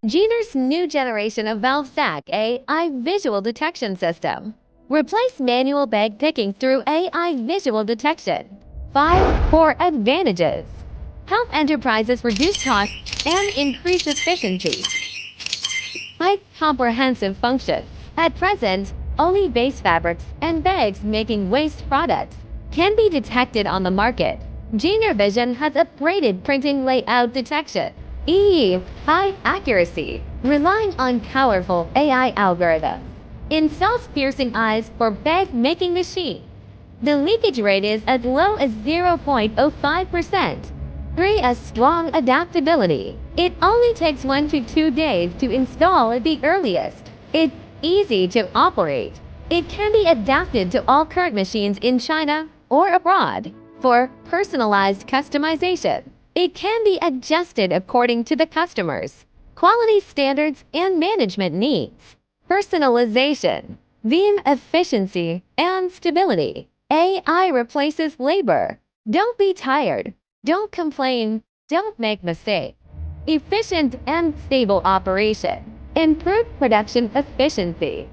Jeter's new generation of valve stack AI visual detection system. Replace manual bag picking through AI visual detection. 5 core advantages. Help enterprises reduce costs and increase efficiency. 5 comprehensive functions. At present, only base fabrics and bags making waste products can be detected on the market. Jeter Vision has upgraded printing layout detection. High accuracy, relying on powerful AI algorithms. Installs piercing eyes for bag-making machine. The leakage rate is as low as 0.05%. 3. A strong adaptability. It only takes 1 to 2 days to install at the earliest. It's easy to operate. It can be adapted to all current machines in China or abroad. For personalized customization, it can be adjusted according to the customer's quality standards and management needs. Personalization, beam efficiency, and stability. AI replaces labor. Don't be tired. Don't complain. Don't make mistakes. Efficient and stable operation. Improved production efficiency.